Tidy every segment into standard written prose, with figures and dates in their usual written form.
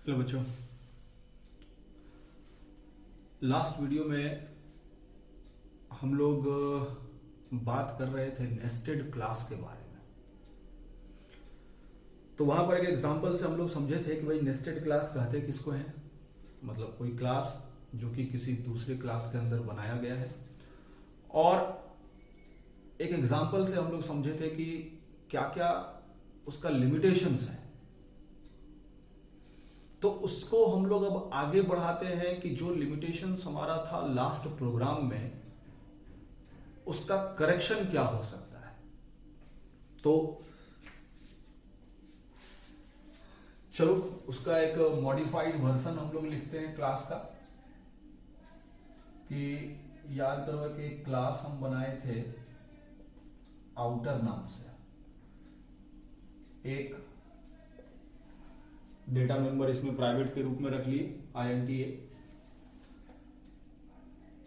Hello बच्चों, last video में हम लोग बात कर रहे थे नेस्टेड क्लास के बारे में। तो वहां पर एक एग्जांपल से हम लोग समझे थे कि भाई नेस्टेड क्लास कहते किसको हैं। मतलब कोई क्लास जो कि किसी दूसरे क्लास के अंदर बनाया गया है। और एक एग्जांपल से हम लोग समझे थे कि क्या क्या उसका लिमिटेशंस है। तो उसको हम लोग अब आगे बढ़ाते हैं कि जो लिमिटेशंस हमारा था लास्ट प्रोग्राम में, उसका करेक्शन क्या हो सकता है। तो चलो उसका एक मॉडिफाइड वर्जन हम लोग लिखते हैं क्लास का। कि याद करो कि एक क्लास हम बनाए थे आउटर नाम से। एक डेटा मेंबर इसमें प्राइवेट के रूप में रख लिए INTA।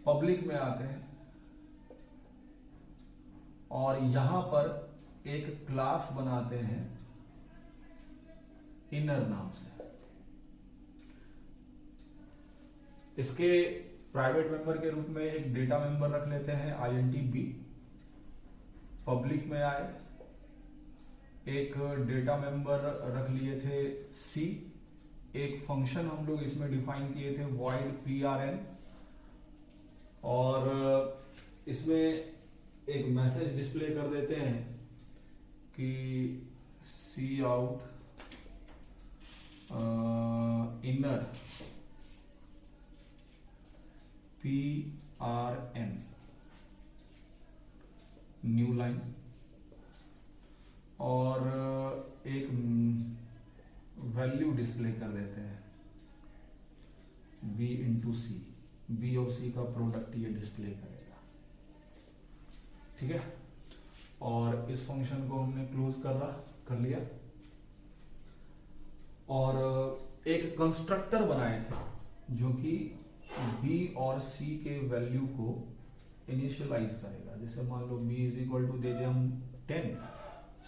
पब्लिक में आते हैं और यहां पर एक क्लास बनाते हैं इनर नाम से। इसके प्राइवेट मेंबर के रूप में एक डेटा मेंबर रख लेते हैं INTB। पब्लिक में आए, एक डेटा मेंबर रख लिए थे C। एक फंक्शन हम लोग इसमें डिफाइन किए थे void PRN। और इसमें एक मैसेज डिस्प्ले कर देते हैं कि cout inner PRN new line. और एक वैल्यू डिस्प्ले कर देते हैं B इंटू C। B और C का प्रोडक्ट ये डिस्प्ले करेगा। ठीक है। और इस फंक्शन को हमने क्लोज कर लिया। और एक कंस्ट्रक्टर बनाए थे जो कि B और C के वैल्यू को इनिशियलाइज करेगा। जैसे मान लो B इज इक्वल टू दे दे हम 10,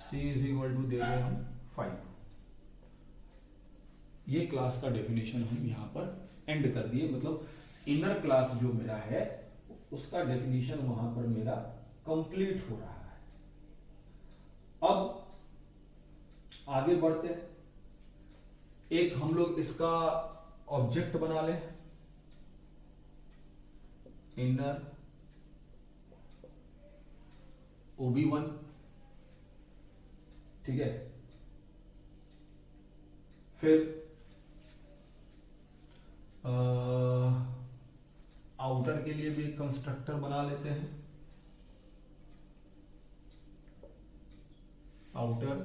C इज इक्वल टू दे दे हम 5। ये क्लास का डेफिनेशन हम यहां पर एंड कर दिए। मतलब इनर क्लास जो मेरा है उसका डेफिनेशन वहां पर मेरा कंप्लीट हो रहा है। अब आगे बढ़ते हैं। एक हम लोग इसका ऑब्जेक्ट बना लें, इनर OB1। ठीक है। फिर आउटर के लिए भी एक कंस्ट्रक्टर बना लेते हैं, outer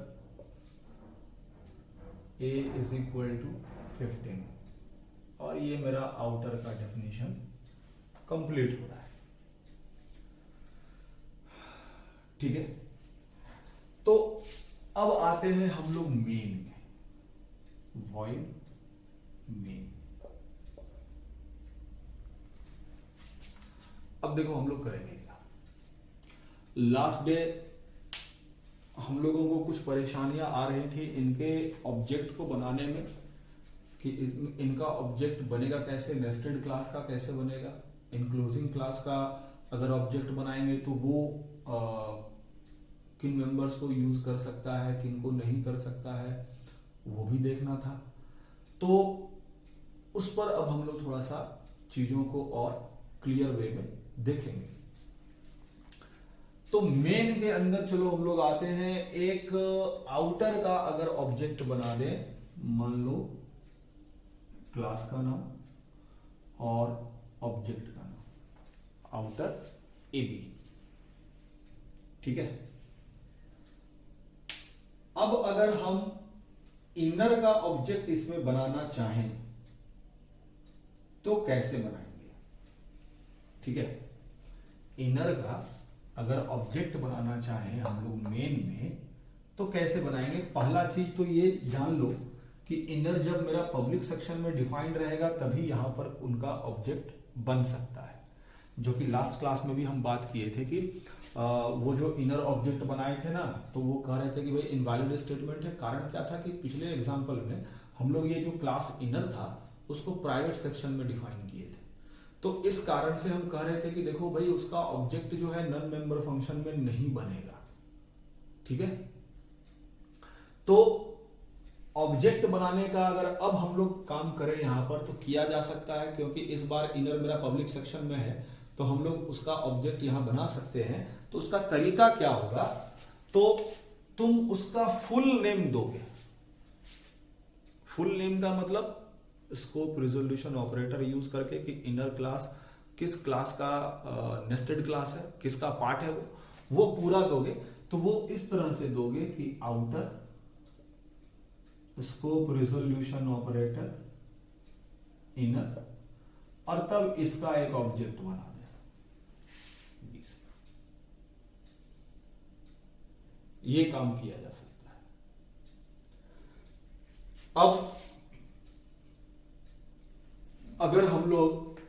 A is equal to 15। और ये मेरा आउटर का डेफिनेशन कंप्लीट हो रहा है। ठीक है। तो अब आते हैं हम लोग मेन में, void main। अब देखो हम लोग करेंगे क्या। लास्ट डे हम लोगों को कुछ परेशानियां आ रही थी इनके ऑब्जेक्ट को बनाने में कि इनका ऑब्जेक्ट बनेगा कैसे, नेस्टेड क्लास का कैसे बनेगा, इनक्लोजिंग क्लास का अगर ऑब्जेक्ट बनाएंगे तो वो किन मेंबर्स को यूज कर सकता है, किन को नहीं कर सकता है, वो भी देखना था। तो उस पर अब हम लोग थोड़ा सा चीजों को और क्लियर वे में देखेंगे। तो मेन के अंदर चलो हम लोग आते हैं। एक आउटर का अगर ऑब्जेक्ट बना दे, मान लो क्लास का नाम और ऑब्जेक्ट का नाम आउटर AB। ठीक है। अब अगर हम इनर का ऑब्जेक्ट इसमें बनाना चाहें तो कैसे बनाएंगे। ठीक है। इनर का अगर ऑब्जेक्ट बनाना चाहें हम लोग मेन में तो कैसे बनाएंगे। पहला चीज तो ये जान लो कि इनर जब मेरा पब्लिक सेक्शन में डिफाइंड रहेगा तभी यहां पर उनका ऑब्जेक्ट बन सकता है। जो कि लास्ट क्लास में भी हम बात किए थे कि वो जो इनर ऑब्जेक्ट बनाए थे ना, तो वो कह रहे थे कि भाई इनवैलिड स्टेटमेंट है। कारण क्या था कि पिछले एग्जांपल में हम लोग ये जो क्लास इनर था उसको प्राइवेट सेक्शन में डिफाइन किए थे। तो इस कारण से हम कह रहे थे कि देखो भाई उसका ऑब्जेक्ट जो है नन मेंबर फंक्शन में नहीं बनेगा, ठीक है। तो ऑब्जेक्ट बनाने का अगर अब हम लोग काम करें यहां पर तो किया जा सकता है, क्योंकि इस बार इनर मेरा पब्लिक सेक्शन में है तो हम लोग उसका ऑब्जेक्ट यहां बना सकते हैं। तो उसका तरीका क्या होगा, तो तुम उसका फुल नेम दोगे। फुल नेम का मतलब स्कोप रिजोल्यूशन ऑपरेटर यूज करके कि इनर क्लास किस क्लास का नेस्टेड क्लास है, किसका पार्ट है वो पूरा दोगे। तो वो इस तरह से दोगे कि outer scope resolution operator inner, और तब इसका एक ऑब्जेक्ट बना दे। ये काम किया जा सकता है। अब अगर हम लोग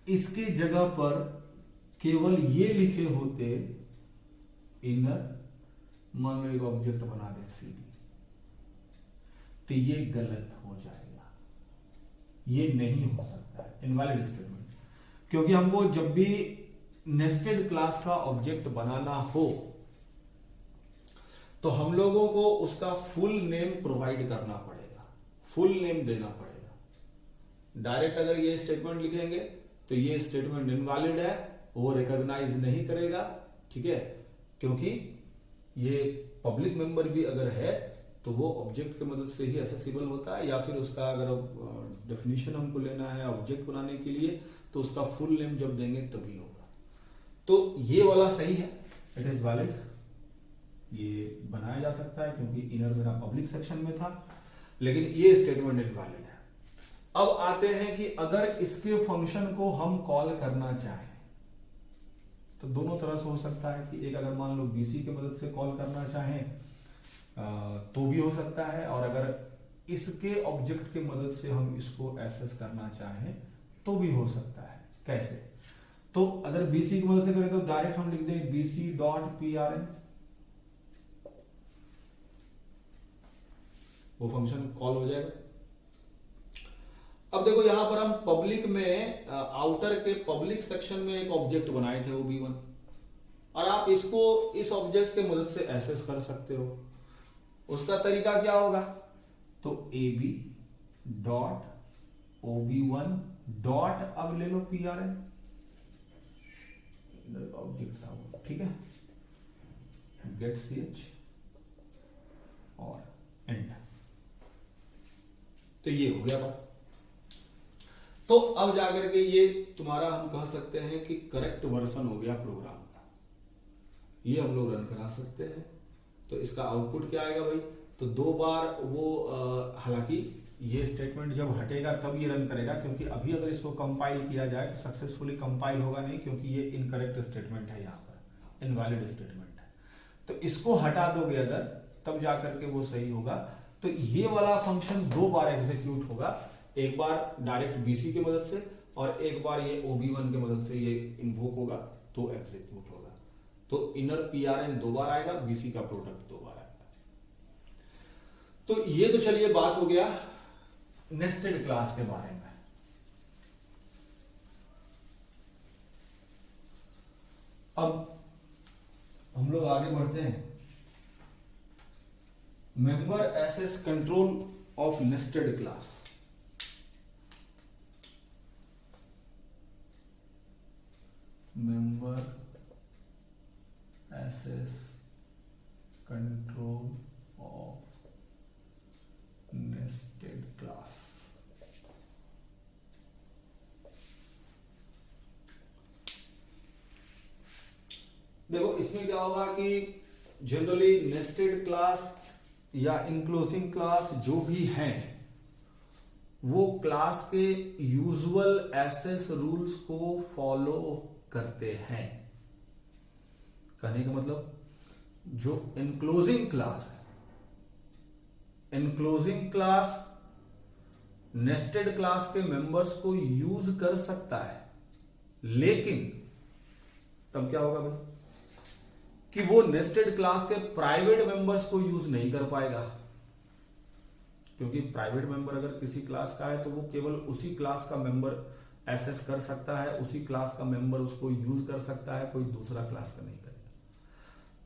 इसकी जगह पर केवल ये लिखे होते इनर, मान लो एक ऑब्जेक्ट बना दे सीडी, तो ये गलत हो जाएगा, ये नहीं हो सकता है, इनवैलिड स्टेटमेंट। क्योंकि हमको जब भी नेस्टेड क्लास का ऑब्जेक्ट बनाना हो तो हम लोगों को उसका फुल नेम प्रोवाइड करना पड़ेगा, फुल नेम देना पड़ेगा। डायरेक्ट अगर ये स्टेटमेंट लिखेंगे तो ये स्टेटमेंट इनवैलिड है, वो रिकॉग्नाइज नहीं करेगा, ठीक है। क्योंकि ये पब्लिक मेंबर भी अगर है तो वो ऑब्जेक्ट की मदद से ही एक्सेसिबल होता है, या फिर उसका अगर डेफिनेशन हमको लेना है ऑब्जेक्ट बनाने के लिए तो उसका फुल नेम जब देंगे तभी होगा। तो ये वाला सही है, इट इज वैलिड, ये बनाया जा सकता है क्योंकि इनर मेरा पब्लिक सेक्शन में था, लेकिन ये स्टेटमेंट इनवैलिड है। अब आते हैं कि अगर इसके फंक्शन को हम कॉल करना चाहें तो दोनों तरह से हो सकता है कि एक अगर मान लो बीसी की मदद से कॉल करना चाहें तो भी हो सकता है, और अगर इसके ऑब्जेक्ट की मदद से हम इसको एक्सेस करना चाहें तो भी हो सकता है। कैसे, तो अगर बीसी की मदद से करें तो डायरेक्ट हम लिख दें BC dot P R N, वो फंक्शन कॉल हो जाएगा। अब देखो यहां पर हम पब्लिक में आउटर के पब्लिक सेक्शन में एक ऑब्जेक्ट बनाए थे OB1, और आप इसको इस ऑब्जेक्ट के मदद से एक्सेस कर सकते हो। उसका तरीका क्या होगा, तो AB डॉट OB1 डॉट, अब ले लो PRN, ऑब्जेक्ट था वो, ठीक है, गेट CH और एंड। तो ये हो गया बात। तो अब जाकर के ये तुम्हारा हम कह सकते हैं कि करेक्ट वर्जन हो गया प्रोग्राम का, ये हम लोग रन करा सकते हैं। तो इसका आउटपुट क्या आएगा भाई, तो 2 बार वो हालांकि ये स्टेटमेंट जब हटेगा तब ये रन करेगा, क्योंकि अभी अगर इसको कंपाइल किया जाए तो सक्सेसफुली कंपाइल होगा नहीं, क्योंकि ये इनकरेक्ट स्टेटमेंट है, यहाँ पर इनवैलिड स्टेटमेंट है। तो इसको हटा दोगे अगर, तब जाकर के वो सही होगा। तो ये वाला फंक्शन 2 बार एग्जीक्यूट होगा, एक बार डायरेक्ट बीसी की मदद से और एक बार ये OB1 की मदद से ये इन्वोक होगा तो एग्जीक्यूट होगा। तो इनर PRN 2 बार आएगा, बीसी का प्रोडक्ट 2 बार आएगा। तो ये तो चलिए बात हो गया नेस्टेड क्लास के बारे में। अब हम लोग आगे बढ़ते हैं, member access control of nested class. Member access control of nested class. देखो इसमें क्या होगा कि जनरली नेस्टेड क्लास या इनक्लोजिंग क्लास जो भी हैं वो क्लास के यूजुअल एक्सेस रूल्स को फॉलो करते हैं। कहने का मतलब जो इनक्लोजिंग क्लास है, इनक्लोजिंग क्लास नेस्टेड क्लास के मेंबर्स को यूज कर सकता है, लेकिन तब क्या होगा भाई कि वो नेस्टेड क्लास के प्राइवेट मेंबर्स को यूज नहीं कर पाएगा। क्योंकि प्राइवेट मेंबर अगर किसी क्लास का है तो वो केवल उसी क्लास का मेंबर एक्सेस कर सकता है, उसी क्लास का मेंबर उसको यूज कर सकता है, कोई दूसरा क्लास का नहीं करेगा।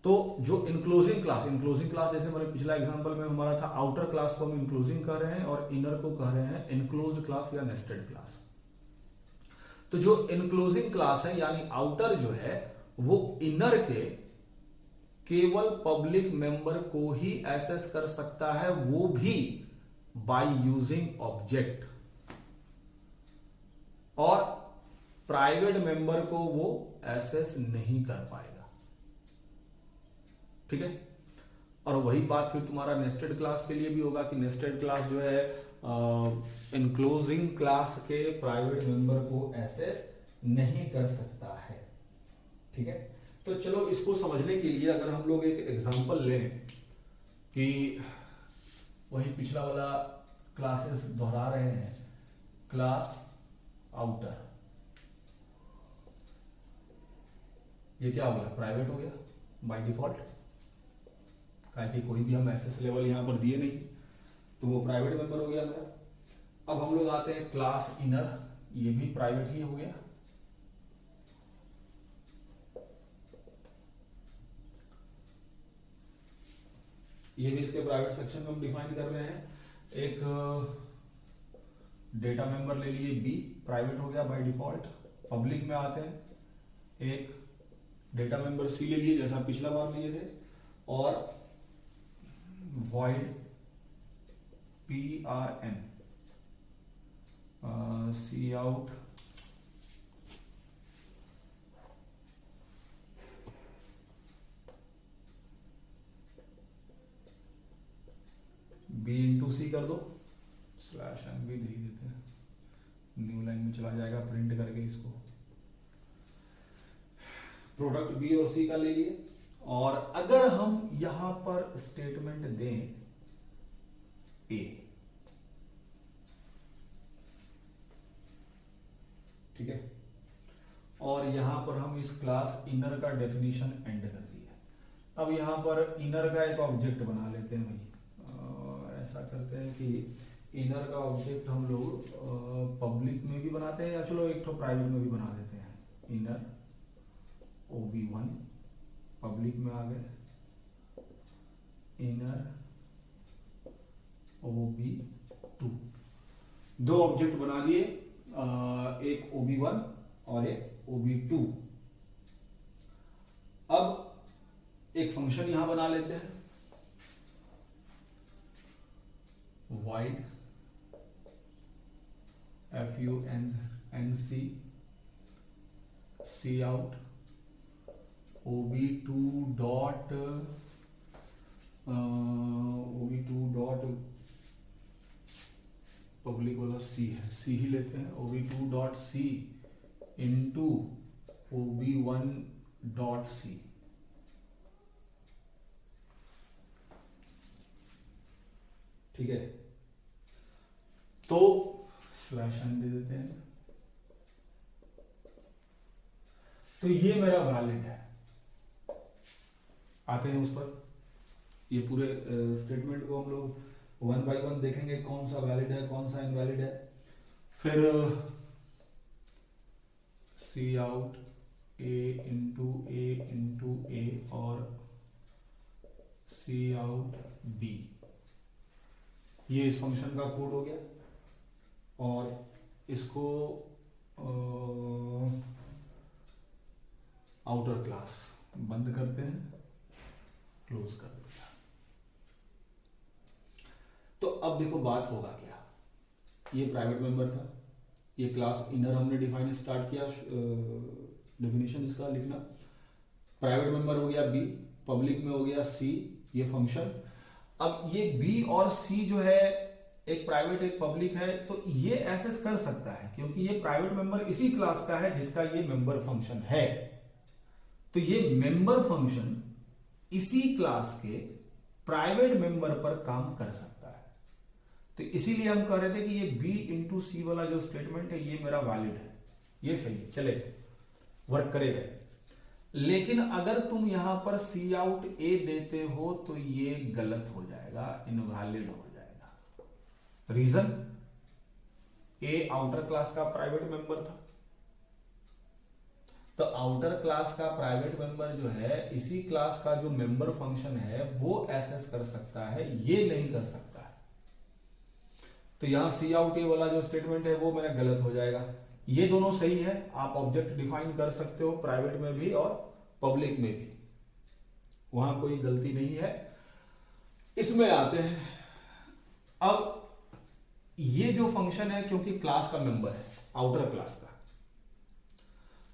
तो जो इनक्लोजिंग क्लास जैसे हमारे पिछला एग्जांपल में हमारा था, आउटर क्लास को हम इनक्लोजिंग कह रहे हैं और इनर को कह रहे हैं इनक्लोज्ड क्लास या नेस्टेड क्लास। तो जो इनक्लोजिंग क्लास है यानी आउटर जो है वो इनर के केवल पब्लिक मेंबर को ही एक्सेस कर सकता है, वो भी बाय यूजिंग ऑब्जेक्ट, और प्राइवेट मेंबर को वो एक्सेस नहीं कर पाएगा। ठीक है। और वही बात फिर तुम्हारा नेस्टेड क्लास के लिए भी होगा कि नेस्टेड क्लास जो है इनक्लोजिंग क्लास के प्राइवेट मेंबर को एक्सेस नहीं कर सकता है। ठीक है। तो चलो इसको समझने के लिए अगर हम लोग एक एग्जांपल लें कि वही पिछला वाला क्लासेस दोहरा रहे हैं, क्लास आउटर, ये क्या हो गया, प्राइवेट हो गया बाय डिफॉल्ट, कि कोई भी हम एसएस लेवल यहां पर दिए नहीं, तो वो प्राइवेट मेंबर हो गया मेरा। अब हम लोग आते हैं क्लास इनर, ये भी प्राइवेट ही हो गया। ये भी इसके प्राइवेट सेक्शन में हम डिफाइन कर रहे हैं। एक डेटा मेंबर ले लिए बी, प्राइवेट हो गया बाय डिफॉल्ट। पब्लिक में आते हैं, एक डेटा मेंबर सी ले लिए जैसा पिछला बार लिए थे, और void PRN सी आउट बी इंटू सी कर दो, स्लैश एन भी दे देते हैं, न्यू लाइन में चला जाएगा प्रिंट करके इसको। प्रोडक्ट बी और सी का ले लिए, और अगर हम यहां पर स्टेटमेंट दें ए, ठीक है, और यहां पर हम इस क्लास इनर का डेफिनेशन एंड कर दिया। अब यहां पर इनर का एक ऑब्जेक्ट बना लेते हैं भाई, ऐसा करते हैं कि इनर का ऑब्जेक्ट हम लोग पब्लिक में भी बनाते हैं, या चलो एक तो प्राइवेट में भी बना देते हैं। इनर OB1 पब्लिक में आ गए, इनर OB2, दो ऑब्जेक्ट बना दिए, एक OB1 और एक OB2। अब एक फंक्शन यहां बना लेते हैं, void func cout OB2 dot public वाला सी है, सी ही लेते हैं, OB2 dot C into OB1 dot C. ठीक है, तो स्लैश एन दे देते हैं, तो ये मेरा वैलिड है। आते हैं उस पर, ये पूरे स्टेटमेंट को हम लोग वन बाय वन देखेंगे, कौन सा वैलिड है कौन सा इनवैलिड है। फिर सी आउट ए इंटू ए और सी आउट बी, ये इस फंक्शन का कोड हो गया, और इसको आउटर क्लास बंद करते हैं, क्लोज कर दिया। तो अब देखो बात होगा क्या, ये प्राइवेट मेंबर था, ये क्लास इनर हमने डिफाइन स्टार्ट किया, डेफिनेशन इसका लिखना। प्राइवेट मेंबर हो गया बी, पब्लिक में हो गया सी, ये फंक्शन। अब ये बी और सी जो है, एक प्राइवेट एक पब्लिक है, तो ये एक्सेस कर सकता है क्योंकि ये प्राइवेट मेंबर इसी क्लास का है जिसका ये मेंबर फंक्शन है। तो ये मेंबर फंक्शन इसी क्लास के प्राइवेट मेंबर पर काम कर सकता है। तो इसीलिए हम कह रहे थे कि ये बी इंटू सी वाला जो स्टेटमेंट है ये मेरा वैलिड है, ये सही चले, वर्क करेगा। लेकिन अगर तुम यहां पर सी आउट ए देते हो तो ये गलत हो जाएगा, इनवैलिड हो जाएगा। रीजन, ए आउटर क्लास का प्राइवेट मेंबर था, तो आउटर क्लास का प्राइवेट मेंबर जो है इसी क्लास का जो मेंबर फंक्शन है वो एक्सेस कर सकता है, ये नहीं कर सकता है। तो यहां सी आउट ए वाला जो स्टेटमेंट है वो मेरा गलत हो जाएगा। ये दोनों सही है, आप ऑब्जेक्ट डिफाइन कर सकते हो प्राइवेट में भी और पब्लिक में भी, वहां कोई गलती नहीं है। इसमें आते हैं, अब ये जो फंक्शन है क्योंकि क्लास का मेंबर है आउटर क्लास का,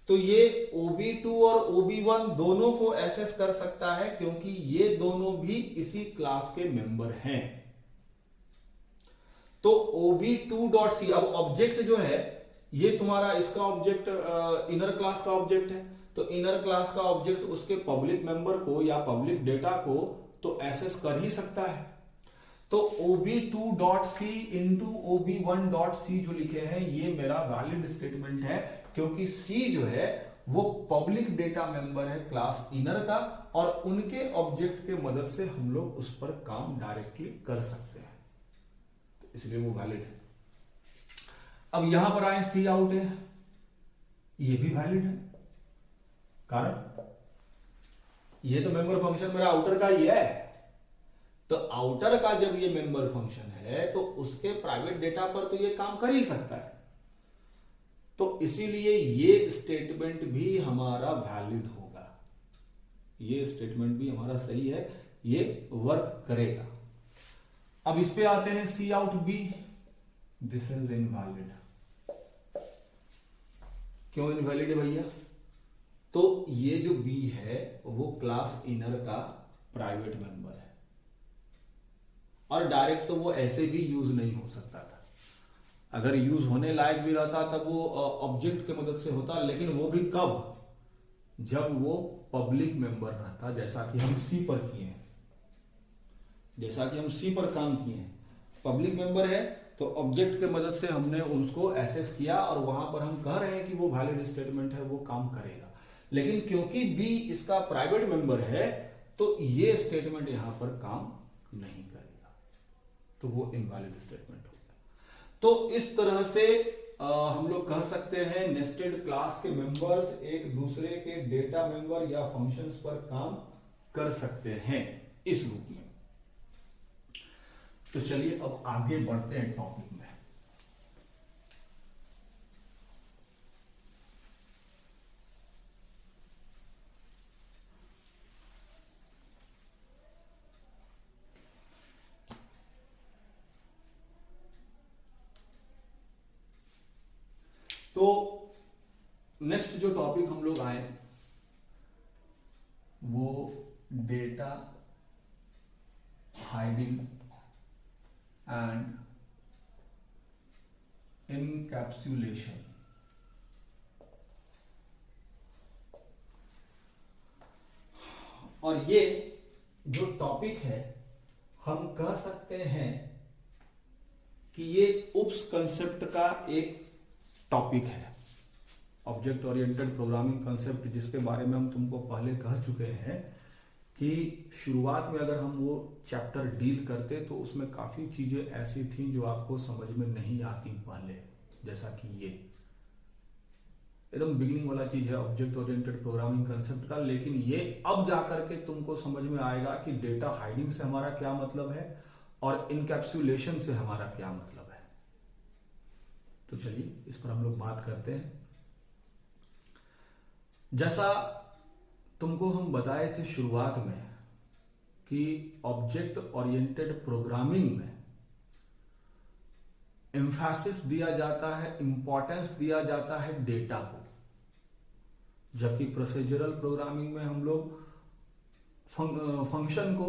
तो ये OB2 और OB1 दोनों को एक्सेस कर सकता है क्योंकि ये दोनों भी इसी क्लास के मेंबर हैं। तो OB2.c, अब ऑब्जेक्ट जो है ये तुम्हारा इसका ऑब्जेक्ट इनर क्लास का ऑब्जेक्ट है, तो इनर क्लास का ऑब्जेक्ट उसके पब्लिक मेंबर को या पब्लिक डेटा को तो एक्सेस कर ही सकता है। तो OB2.c इंटू OB1.c जो लिखे हैं ये मेरा वैलिड स्टेटमेंट है क्योंकि C जो है वो पब्लिक डेटा मेंबर है क्लास इनर का और उनके ऑब्जेक्ट के मदद से हम लोग उस पर काम डायरेक्टली कर सकते हैं, तो इसलिए वो वैलिड है। अब यहां पर आए सी आउट है, ये भी वैलिड है, कारण ये तो मेंबर फंक्शन मेरा आउटर का ही है, तो आउटर का जब ये मेंबर फंक्शन है तो उसके प्राइवेट डेटा पर तो ये काम कर ही सकता है, तो इसीलिए ये स्टेटमेंट भी हमारा वैलिड होगा, ये स्टेटमेंट भी हमारा सही है, ये वर्क करेगा। अब इस पे आते हैं C out B, this is invalid. क्यों इनवैलिड है भैया? तो ये जो बी है वो क्लास इनर का प्राइवेट मेंबर है और डायरेक्ट तो वो ऐसे भी यूज नहीं हो सकता था, अगर यूज होने लायक भी रहता तब वो ऑब्जेक्ट के मदद से होता, लेकिन वो भी कब, जब वो पब्लिक मेंबर रहता, जैसा कि हम सी पर किए हैं, जैसा कि हम सी पर काम किए हैं। पब्लिक मेंबर है तो ऑब्जेक्ट के मदद से हमने उसको एक्सेस किया और वहां पर हम कह रहे हैं कि वो वैलिड स्टेटमेंट है, वो काम करेगा। लेकिन क्योंकि बी इसका प्राइवेट मेंबर है तो ये स्टेटमेंट यहां पर काम नहीं करेगा, तो वो इनवैलिड स्टेटमेंट होगा। तो इस तरह से हम लोग कह सकते हैं नेस्टेड क्लास के मेंबर्स एक दूसरे के डेटा मेंबर या फंक्शंस पर काम कर सकते हैं इस रूप में। तो चलिए अब आगे बढ़ते हैं टॉपिक में। तो नेक्स्ट जो टॉपिक हम लोग आए वो डेटा हाइडिंग एंड इनकैप्सुलेशन। और ये जो टॉपिक है हम कह सकते हैं कि ये उप्स कंसेप्ट का एक टॉपिक है, ऑब्जेक्ट ओरिएंटेड प्रोग्रामिंग कंसेप्ट, जिसके बारे में हम तुमको पहले कह चुके हैं कि शुरुआत में अगर हम वो चैप्टर डील करते तो उसमें काफ़ी चीज़ें ऐसी थी जो आपको समझ में नहीं आती पहले, जैसा कि ये एकदम बिगिनिंग वाला चीज़ है ऑब्जेक्ट ओरिएंटेड प्रोग्रामिंग कंसेप्ट का। लेकिन ये अब जा करके तुमको समझ में आएगा कि डेटा हाइडिंग से हमारा क्या मतलब है और इनकैप्सुलेशन से हमारा क्या मतलब है। तो चलिए इस पर हम लोग बात करते हैं। जैसा तुमको हम बताए थे शुरुआत में कि ऑब्जेक्ट ओरिएंटेड प्रोग्रामिंग में एम्फेसिस दिया जाता है, इंपॉर्टेंस दिया जाता है डेटा को, जबकि प्रोसीजरल प्रोग्रामिंग में हम लोग फंक्शन को,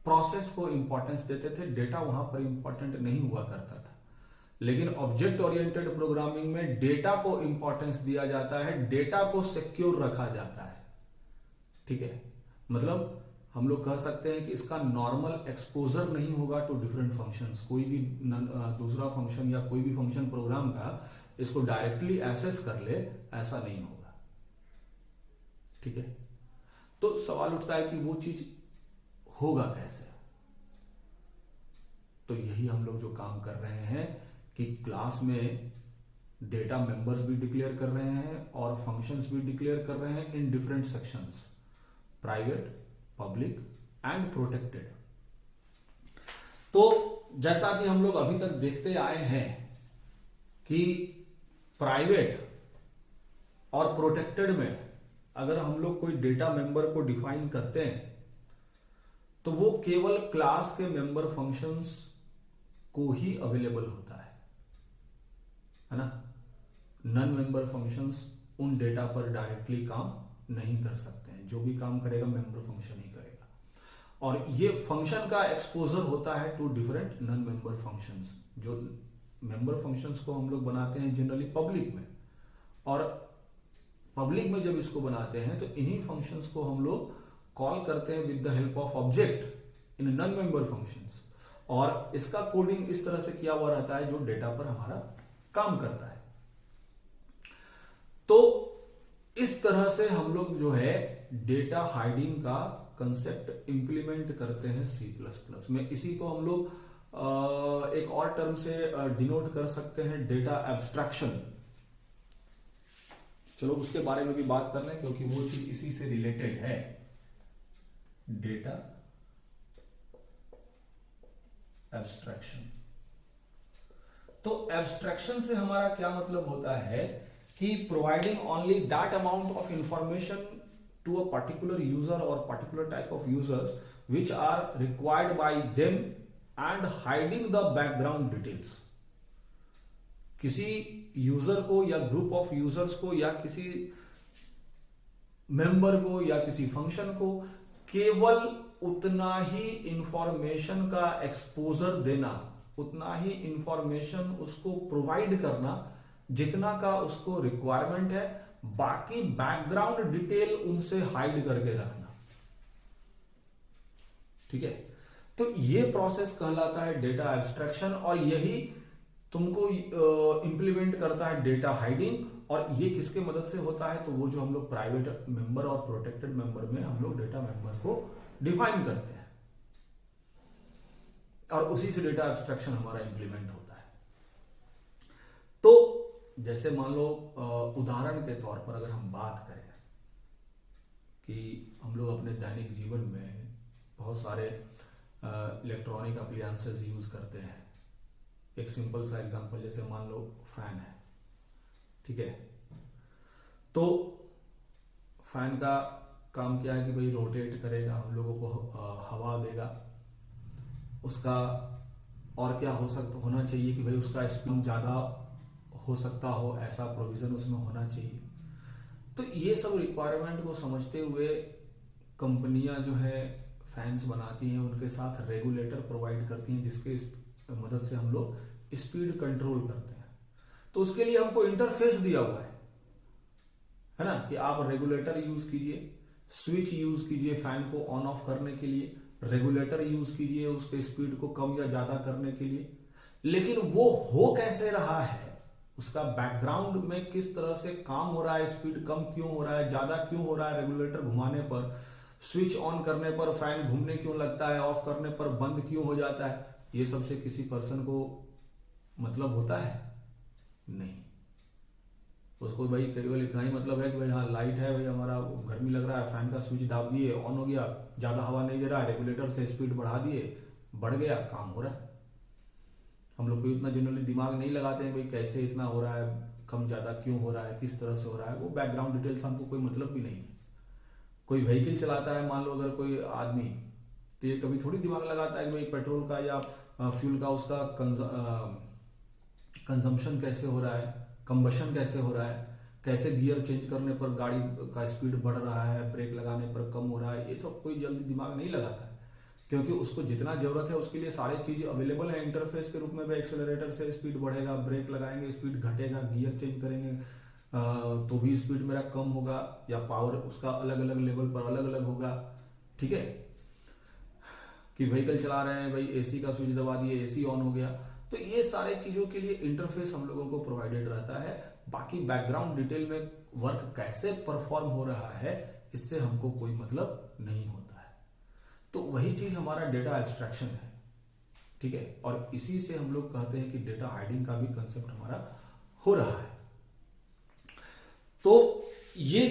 प्रोसेस को इंपॉर्टेंस देते थे, डेटा वहां पर इंपॉर्टेंट नहीं हुआ करता था। लेकिन ऑब्जेक्ट ओरिएंटेड प्रोग्रामिंग में डेटा को इंपॉर्टेंस दिया जाता है, डेटा को सिक्योर रखा जाता है। ठीक है, मतलब हम लोग कह सकते हैं कि इसका नॉर्मल एक्सपोजर नहीं होगा टू डिफरेंट फंक्शंस। कोई भी दूसरा फंक्शन या कोई भी फंक्शन प्रोग्राम का इसको डायरेक्टली एक्सेस कर ले, ऐसा नहीं होगा। ठीक है, तो सवाल उठता है कि वो चीज होगा कैसे। तो यही हम लोग जो काम कर रहे हैं कि क्लास में डेटा मेंबर्स भी डिक्लेयर कर रहे हैं और फंक्शंस भी डिक्लेयर कर रहे हैं in different sections, private, public and protected. तो जैसा कि हम लोग अभी तक देखते आए हैं कि प्राइवेट और प्रोटेक्टेड में अगर हम लोग कोई डेटा मेंबर को डिफाइन करते हैं तो वो केवल क्लास के मेंबर फंक्शंस को ही अवेलेबल होता है ना। नॉन मेंबर फंक्शंस उन डेटा पर डायरेक्टली काम नहीं कर सकते हैं, जो भी काम करेगा मेंबर फंक्शन ही करेगा। और ये फंक्शन का एक्सपोजर होता है to different non member functions. जो मेंबर फंक्शंस को हम लोग बनाते हैं जनरली पब्लिक में, और पब्लिक में जब इसको बनाते हैं तो इन्हीं फंक्शंस को हम लोग कॉल करते हैं with the help of object in non member functions, और इसका कोडिंग इस तरह से किया हुआ रहता है जो डेटा पर हमारा काम करता है। तो इस तरह से हम लोग जो है डेटा हाइडिंग का कंसेप्ट इंप्लीमेंट करते हैं C++ में। इसी को हम लोग एक और टर्म से डिनोट कर सकते हैं, डेटा एब्स्ट्रैक्शन। चलो उसके बारे में भी बात कर लें क्योंकि वो चीज इसी से रिलेटेड है। डेटा एब्स्ट्रैक्शन, तो एब्स्ट्रैक्शन से हमारा क्या मतलब होता है कि providing only that amount of information to a particular user और particular type of users which are required by them and hiding the background details. किसी यूजर को या ग्रुप ऑफ यूजर्स को या किसी मेंबर को या किसी फंक्शन को केवल उतना ही इंफॉर्मेशन का एक्सपोजर देना, उतना ही इंफॉर्मेशन उसको प्रोवाइड करना जितना का उसको रिक्वायरमेंट है, बाकी बैकग्राउंड डिटेल उनसे हाइड करके रखना। ठीक है, तो ये प्रोसेस कहलाता है डेटा एब्स्ट्रैक्शन, और यही तुमको इंप्लीमेंट करता है डेटा हाइडिंग। और ये किसके मदद से होता है, तो वो जो हम लोग प्राइवेट मेंबर और प्रोटेक्टेड मेंबर में हम लोग डेटा मेंबर को डिफाइन करते हैं, और उसी से डेटा एब्स्ट्रैक्शन हमारा इंप्लीमेंट होता है। तो जैसे मान लो उदाहरण के तौर पर अगर हम बात करें कि हम लोग अपने दैनिक जीवन में बहुत सारे इलेक्ट्रॉनिक अप्लायंसेस यूज करते हैं। एक सिंपल सा एग्जांपल, जैसे मान लो फैन है, ठीक है, तो फैन का काम क्या है कि भाई रोटेट करेगा, हम लोगों को हवा देगा। उसका और क्या होना चाहिए कि भाई उसका स्पीड ज़्यादा हो सकता हो, ऐसा प्रोविजन उसमें होना चाहिए। तो ये सब रिक्वायरमेंट को समझते हुए कंपनियां जो है फैंस बनाती हैं, उनके साथ रेगुलेटर प्रोवाइड करती हैं जिसके मदद से हम लोग स्पीड कंट्रोल करते हैं। तो उसके लिए हमको इंटरफेस दिया हुआ है ना, कि आप रेगुलेटर यूज कीजिए, स्विच यूज कीजिए फैन को ऑन ऑफ करने के लिए, रेगुलेटर यूज कीजिए उसके स्पीड को कम या ज्यादा करने के लिए। लेकिन वो हो कैसे रहा है, उसका बैकग्राउंड में किस तरह से काम हो रहा है, स्पीड कम क्यों हो रहा है, ज्यादा क्यों हो रहा है, रेगुलेटर घुमाने पर, स्विच ऑन करने पर फैन घूमने क्यों लगता है, ऑफ करने पर बंद क्यों हो जाता है, ये सबसे किसी पर्सन को मतलब होता है? नहीं। उसको भाई केवल इतना ही मतलब है कि भाई हाँ लाइट है, भाई हमारा गर्मी लग रहा है, फैन का स्विच दाब दिए, ऑन हो गया, ज्यादा हवा नहीं दे रहा है, रेगुलेटर से स्पीड बढ़ा दिए, बढ़ गया, काम हो रहा है। हम लोग कोई उतना जनरली दिमाग नहीं लगाते हैं भाई कैसे इतना हो रहा है, कम ज्यादा क्यों हो रहा है, किस तरह से हो रहा है, वो बैकग्राउंड डिटेल्स हमको कोई मतलब भी नहीं है। कोई व्हीकल चलाता है, मान लो अगर कोई आदमी, तो ये कभी थोड़ी दिमाग लगाता है कि भाई पेट्रोल का या फ्यूल का उसका कंजम्पशन कैसे हो रहा है, कंबशन कैसे हो रहा है, कैसे गियर चेंज करने पर गाड़ी का स्पीड बढ़ रहा है, ब्रेक लगाने पर कम हो रहा है, ये सब कोई जल्दी दिमाग नहीं लगाता है, क्योंकि उसको जितना जरूरत है उसके लिए सारी चीजें अवेलेबल है इंटरफेस के रूप में। भाई एक्सेलरेटर से स्पीड बढ़ेगा, ब्रेक लगाएंगे स्पीड घटेगा, गियर चेंज करेंगे तो भी स्पीड मेरा कम होगा, या पावर उसका अलग अलग लेवल पर अलग अलग होगा। ठीक है, कि व्हीकल चला रहे हैं, भाई एसी का स्विच दबा दिए, एसी ऑन हो गया। तो ये सारे चीजों के लिए इंटरफेस हम लोगों को प्रोवाइडेड रहता है। बाकी बैकग्राउंड डिटेल में वर्क कैसे परफॉर्म हो रहा है इससे हमको कोई मतलब नहीं होता है। तो वही चीज हमारा डेटा एब्स्ट्रैक्शन है। ठीक है, और इसी से हम लोग कहते हैं कि डेटा हाइडिंग का भी कंसेप्ट हमारा हो रहा है। तो ये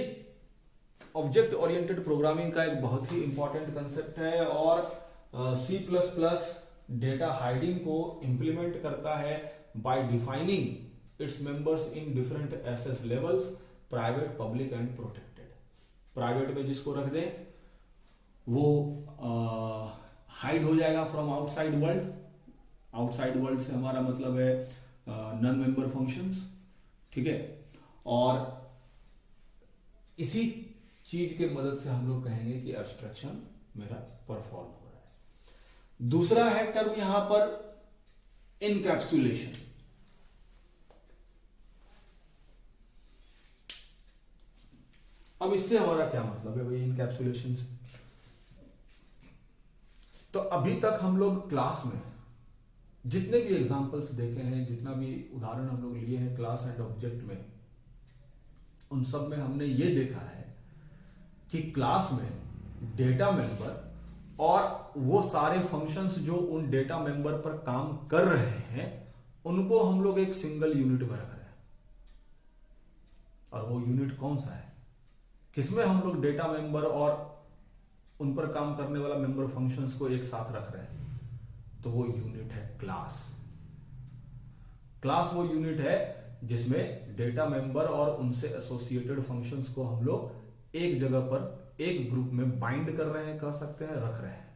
ऑब्जेक्ट ओरिएंटेड प्रोग्रामिंग का एक बहुत ही इंपॉर्टेंट कंसेप्ट है, और C plus plus data hiding को इंप्लीमेंट करता है by defining its members in different access levels, private, public and protected. Private में जिसको रख दें वो हाइड हो जाएगा from outside world. Outside world से हमारा मतलब है नॉन मेंबर फंक्शंस, ठीक है। और इसी चीज के मदद से हम लोग कहेंगे कि एब्स्ट्रैक्शन मेरा परफॉर्म हो रहा है। दूसरा है टर्म यहां पर इनकैप्सुलेशन। अब इससे हमारा क्या मतलब है भाई इनकैप्सुलेशन से? तो अभी तक हम लोग क्लास में जितने भी एग्जांपल्स देखे हैं, जितना भी उदाहरण हम लोग लिए हैं क्लास एंड ऑब्जेक्ट में, उन सब में हमने ये देखा है कि क्लास में डेटा मेंबर और वो सारे फंक्शंस जो उन डेटा मेंबर पर काम कर रहे हैं उनको हम लोग एक सिंगल यूनिट में रख रहे हैं। और वो यूनिट कौन सा है, किसमें हम लोग डेटा मेंबर और उन पर काम करने वाला मेंबर फंक्शंस को एक साथ रख रहे हैं? तो वो यूनिट है क्लास। क्लास वो यूनिट है जिसमें डेटा मेंबर और उनसे एसोसिएटेड फंक्शंस को हम लोग एक जगह पर एक ग्रुप में बाइंड कर रहे हैं, कह सकते हैं, रख रहे हैं।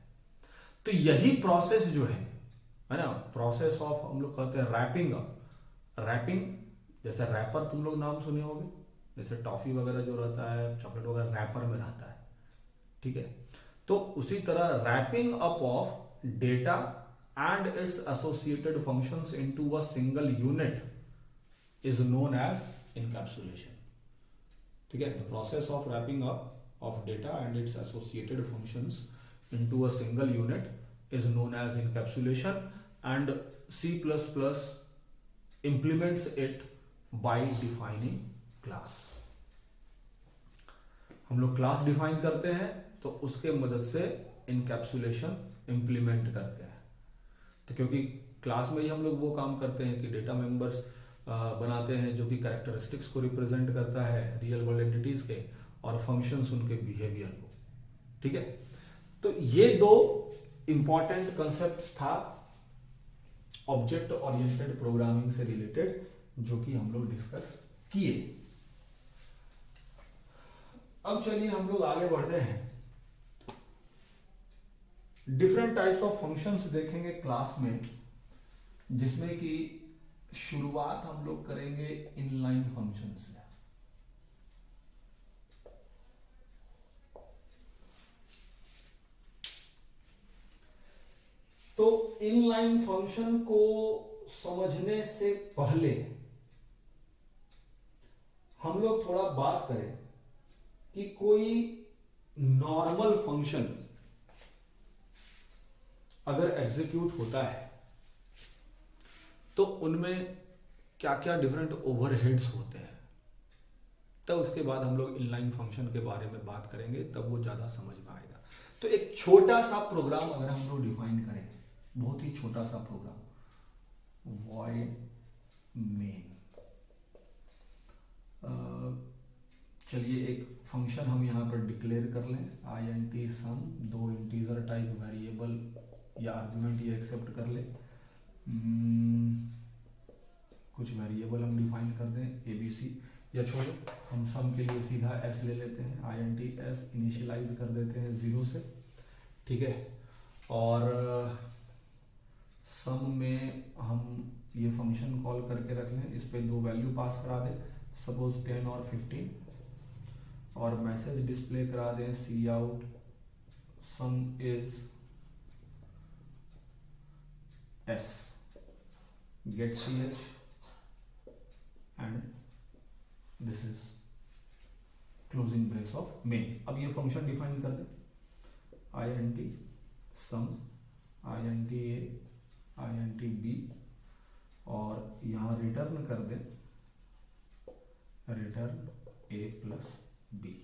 तो यही प्रोसेस जो है ना, प्रोसेस ऑफ हम लोग कहते हैं रैपिंग अप। रैपिंग, जैसे रैपर तुम लोग नाम सुने होंगे, जैसे टॉफी वगैरह जो रहता है, चॉकलेट वगैरह रैपर में रहता है, ठीक है। तो उसी तरह wrapping up of data and its associated functions into a single unit is known as encapsulation, ठीक है। The process of wrapping up of data and its associated functions into a single unit is known as encapsulation, and C++ implements it by defining class। हम लोग class define करते हैं तो उसके मदद से इनकैप्सुलेशन इंप्लीमेंट करते हैं। तो क्योंकि क्लास में ही हम लोग वो काम करते हैं कि डेटा मेंबर्स बनाते हैं जो कि कैरेक्टरिस्टिक्स को रिप्रेजेंट करता है रियल वर्ल्ड एंटिटीज के, और फंक्शंस उनके बिहेवियर को, ठीक है। तो ये दो इंपॉर्टेंट कंसेप्ट था ऑब्जेक्ट ओरिएंटेड प्रोग्रामिंग से रिलेटेड जो कि हम लोग डिस्कस किए। अब चलिए हम लोग आगे बढ़ते हैं, डिफरेंट टाइप्स ऑफ फंक्शंस देखेंगे क्लास में, जिसमें कि शुरुआत हम लोग करेंगे इनलाइन फंक्शन से। तो इनलाइन फंक्शन को समझने से पहले हम लोग थोड़ा बात करें कि कोई नॉर्मल फंक्शन अगर एग्जीक्यूट होता है तो उनमें क्या क्या डिफरेंट ओवरहेड्स होते हैं। तब उसके बाद हम लोग इनलाइन फंक्शन के बारे में बात करेंगे, तब वो ज़्यादा समझ में आएगा। तो एक छोटा सा प्रोग्राम अगर हम लोग डिफाइन करें, बहुत ही छोटा सा प्रोग्राम, void main, चलिए एक फंक्शन हम यहाँ पर डिक्लेयर कर लें, int sum, दो इंटीजर टाइप वेरिएबल या आर्गुमेंट ये एक्सेप्ट कर ले, कुछ वेरिएबल हम डिफाइन कर दें abc, या छोड़ो हम सम के लिए सीधा s ले लेते हैं, int s इनिशियलाइज कर देते हैं 0 से, ठीक है। और सम में हम ये फंक्शन कॉल करके रख लें, इस पे दो वैल्यू पास करा दें, सपोज 10 और 15, और मैसेज डिस्प्ले करा दें cout some is s get ch and this is closing brace of main। अब ये फंक्शन डिफाइन कर दें, int sum, int a, int b, और यहाँ रिटर्न कर दें रिटर्न a प्लस b,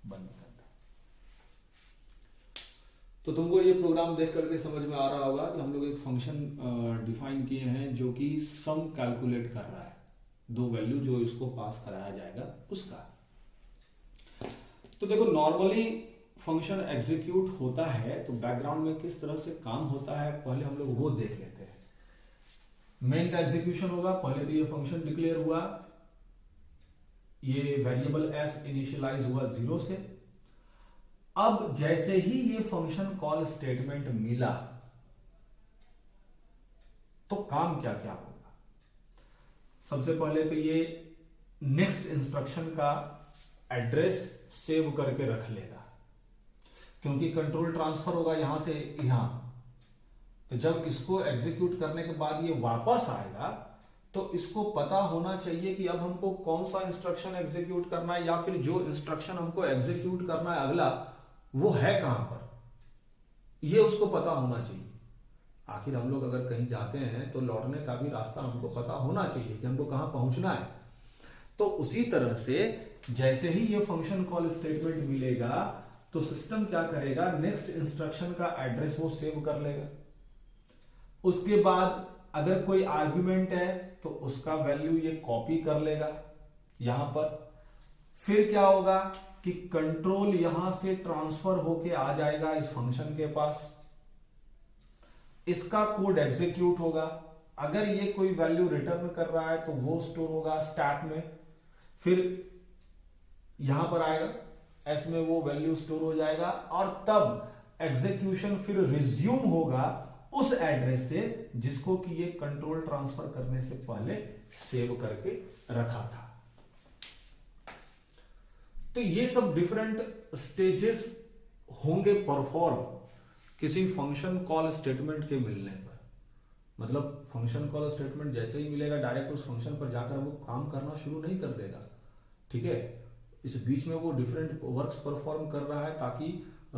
बंद कर दें। तो तुमको ये प्रोग्राम देख करके समझ में आ रहा होगा कि हम लोग एक फंक्शन डिफाइन किए हैं जो कि सम कैलकुलेट कर रहा है, दो वैल्यू जो इसको पास कराया जाएगा उसका। तो देखो नॉर्मली फंक्शन एग्जीक्यूट होता है तो बैकग्राउंड में किस तरह से काम होता है पहले हम लोग वो देख लेते हैं। मेन का एग्जीक्यूशन होगा, पहले तो ये फंक्शन डिक्लेयर हुआ, ये वेरिएबल एस इनिशियलाइज हुआ 0 से। अब जैसे ही ये फंक्शन कॉल स्टेटमेंट मिला तो काम क्या क्या होगा। सबसे पहले तो ये नेक्स्ट इंस्ट्रक्शन का एड्रेस सेव करके रख लेगा, क्योंकि कंट्रोल ट्रांसफर होगा यहां से यहां। तो जब इसको एग्जीक्यूट करने के बाद ये वापस आएगा तो इसको पता होना चाहिए कि अब हमको कौन सा इंस्ट्रक्शन एग्जीक्यूट करना है, या फिर जो इंस्ट्रक्शन हमको एग्जीक्यूट करना है अगला वो है कहां पर, ये उसको पता होना चाहिए। आखिर हम लोग अगर कहीं जाते हैं तो लौटने का भी रास्ता हमको पता होना चाहिए कि हमको कहां पहुंचना है। तो उसी तरह से जैसे ही ये फंक्शन कॉल स्टेटमेंट मिलेगा तो सिस्टम क्या करेगा, नेक्स्ट इंस्ट्रक्शन का एड्रेस वो सेव कर लेगा। उसके बाद अगर कोई आर्ग्यूमेंट है तो उसका वैल्यू ये कॉपी कर लेगा यहां पर। फिर क्या होगा कि कंट्रोल यहां से ट्रांसफर होके आ जाएगा इस फंक्शन के पास, इसका कोड एग्जीक्यूट होगा। अगर ये कोई वैल्यू रिटर्न कर रहा है तो वो स्टोर होगा स्टैक में, फिर यहां पर आएगा एस में वो वैल्यू स्टोर हो जाएगा, और तब एग्जीक्यूशन फिर रिज्यूम होगा उस एड्रेस से जिसको कि ये कंट्रोल ट्रांसफर करने से पहले सेव करके रखा था। तो ये सब डिफरेंट स्टेजेस होंगे परफॉर्म किसी फंक्शन कॉल स्टेटमेंट के मिलने पर। मतलब फंक्शन कॉल स्टेटमेंट जैसे ही मिलेगा डायरेक्ट उस फंक्शन पर जाकर वो काम करना शुरू नहीं कर देगा, ठीक है। इस बीच में वो डिफरेंट वर्क्स परफॉर्म कर रहा है ताकि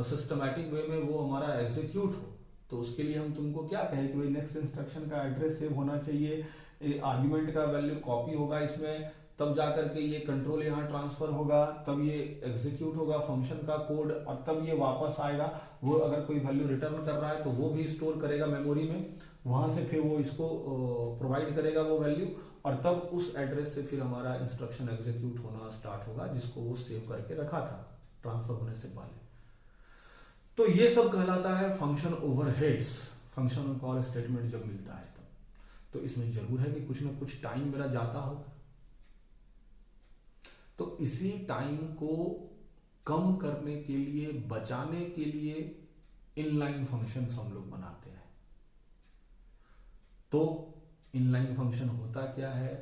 सिस्टमैटिक वे में वो हमारा एग्जीक्यूट हो। तो उसके लिए हम तुमको क्या कहें कि भाई नेक्स्ट इंस्ट्रक्शन का एड्रेस सेव होना चाहिए, आर्ग्यूमेंट का वैल्यू कॉपी होगा इसमें, तब जाकर के ये कंट्रोल यहाँ ट्रांसफर होगा, तब ये एग्जीक्यूट होगा फंक्शन का कोड, और तब ये वापस आएगा। वो अगर कोई वैल्यू रिटर्न कर रहा है तो वो भी स्टोर करेगा मेमोरी में, वहां से फिर वो इसको प्रोवाइड करेगा वो वैल्यू, और तब उस एड्रेस से फिर हमारा इंस्ट्रक्शन एग्जीक्यूट होना स्टार्ट होगा जिसको वो सेव करके रखा था ट्रांसफर होने से पहले। तो ये सब कहलाता है function overheads. Function call statement जब मिलता है तब तो इसमें जरूर है कि कुछ ना कुछ टाइम मेरा जाता होगा। तो इसी टाइम को कम करने के लिए, बचाने के लिए इनलाइन फंक्शंस हम लोग बनाते हैं। तो इनलाइन फंक्शन होता क्या है,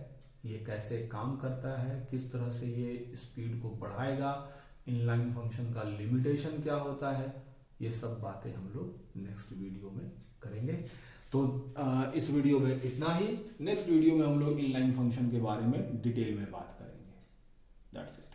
ये कैसे काम करता है, किस तरह से ये स्पीड को बढ़ाएगा, इनलाइन फंक्शन का लिमिटेशन क्या होता है, ये सब बातें हम लोग नेक्स्ट वीडियो में करेंगे। तो इस वीडियो में इतना ही। नेक्स्ट वीडियो में हम लोग इनलाइन फंक्शन के बारे में डिटेल में बात करेंगे। That's it.